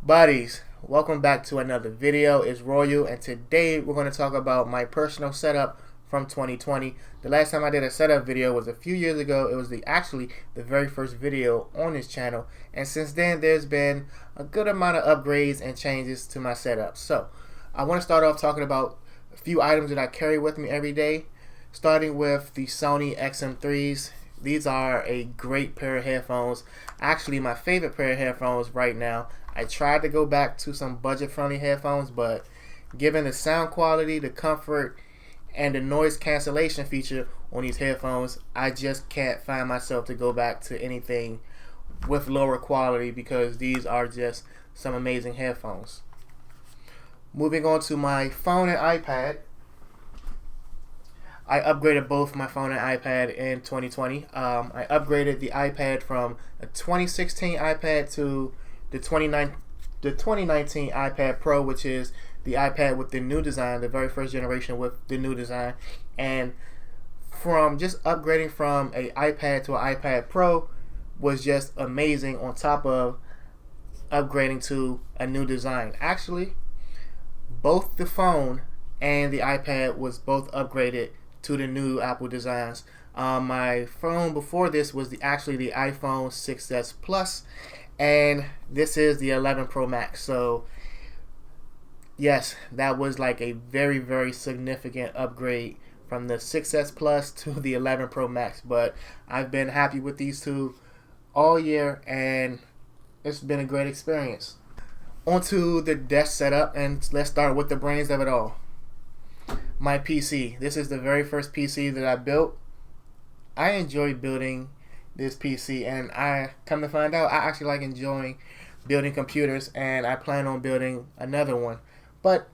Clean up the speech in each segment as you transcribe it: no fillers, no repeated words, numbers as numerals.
Buddies, welcome back to another video. It's Royal, and today we're going to talk about my personal setup from 2020. The last time I did a setup video was a few years ago. It was actually the very first video on this channel, and since then there's been a good amount of upgrades and changes to my setup. So I want to start off talking about a few items that I carry with me every day, starting with the Sony XM3s. These are a great pair of headphones, actually my favorite pair of headphones right now. I tried to go back to some budget-friendly headphones, but given the sound quality, the comfort, and the noise cancellation feature on these headphones, I just can't find myself to go back to anything with lower quality because these are just some amazing headphones. Moving on to my phone and iPad. I upgraded both my phone and iPad in 2020. I upgraded the iPad from a 2016 iPad to the 2019 iPad Pro, which is the iPad with the new design, the very first generation with the new design. And from just upgrading from an iPad to an iPad Pro was just amazing, on top of upgrading to a new design. Actually, both the phone and the iPad was both upgraded to the new Apple designs. My phone before this was actually the iPhone 6s Plus, and this is the 11 Pro Max. So yes, that was like a very, very significant upgrade from the 6s Plus to the 11 Pro Max. But I've been happy with these two all year, and it's been a great experience. Onto the desk setup, and let's start with the brains of it all. My PC. This is the very first PC that I built. I enjoy building this PC, and I come to find out I actually like enjoying building computers, and I plan on building another one. But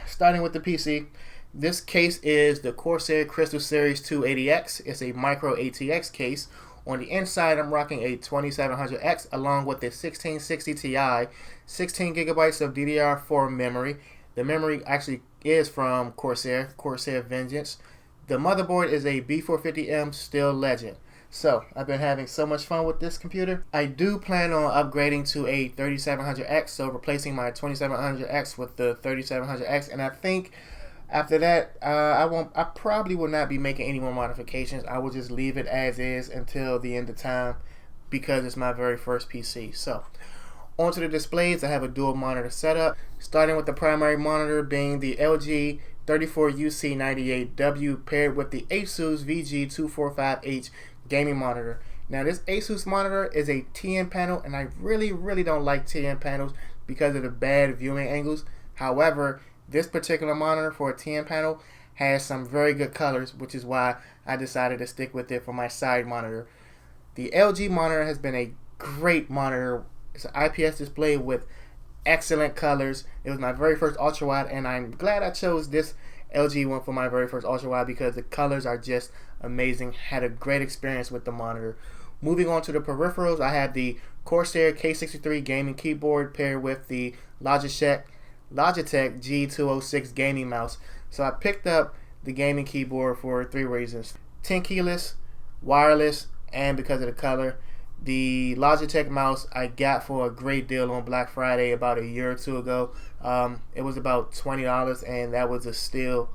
starting with the PC, this case is the Corsair Crystal Series 280X. It's a micro ATX case. On the inside, I'm rocking a 2700X along with a 1660 Ti, 16 gigabytes of DDR4 memory. The memory actually is from Corsair Vengeance. The motherboard is a B450M Steel Legend. So I've been having so much fun with this computer. I do plan on upgrading to a 3700X, so replacing my 2700X with the 3700X, and I think after that I probably will not be making any more modifications. I will just leave it as is until the end of time because it's my very first PC. So onto the displays, I have a dual monitor setup, starting with the primary monitor being the LG 34UC98W paired with the Asus VG245H gaming monitor. Now this Asus monitor is a TN panel, and I really don't like TN panels because of the bad viewing angles. However, this particular monitor for a TN panel has some very good colors, which is why I decided to stick with it for my side monitor. The LG monitor has been a great monitor. It's an IPS display with excellent colors. It was my very first ultra wide, and I'm glad I chose this LG one for my very first ultra wide because the colors are just amazing. Had a great experience with the monitor. Moving on to the peripherals, I have the Corsair K63 gaming keyboard paired with the Logitech G206 gaming mouse. So I picked up the gaming keyboard for three reasons: 10 keyless, wireless, and because of the color. The Logitech mouse I got for a great deal on Black Friday about a year or two ago. It was about $20, and that was a steal.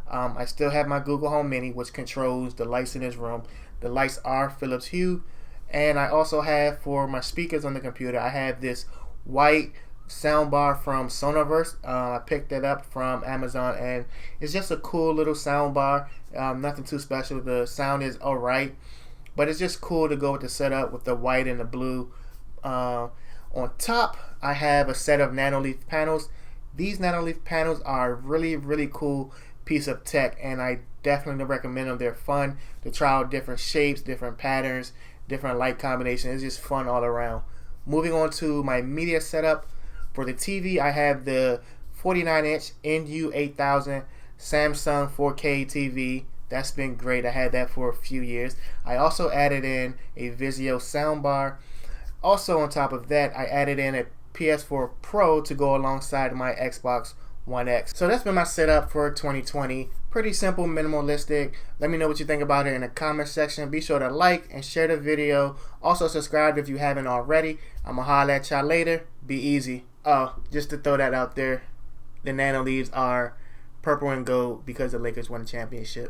I still have my Google Home Mini, which controls the lights in this room. The lights are Philips Hue, and I also have, for my speakers on the computer, I have this white soundbar from SonaVERSE. I picked it up from Amazon, and it's just a cool little soundbar. Nothing too special. The sound is alright, but it's just cool to go with the setup with the white and the blue. On top, I have a set of nanoleaf panels. These nanoleaf panels are really cool piece of tech, and I definitely recommend them. They're fun to try out different shapes, different patterns, different light combinations. It's just fun all around. Moving on to my media setup. For the TV, I have the 49-inch NU8000 Samsung 4K TV. That's been great. I had that for a few years. I also added in a Vizio soundbar. Also on top of that, I added in a PS4 Pro to go alongside my Xbox One X. So that's been my setup for 2020. Pretty simple, minimalistic. Let me know what you think about it in the comment section. Be sure to like and share the video. Also subscribe if you haven't already. I'ma holler at y'all later. Be easy. Just to throw that out there, the Nano Leaves are purple and gold because the Lakers won the championship.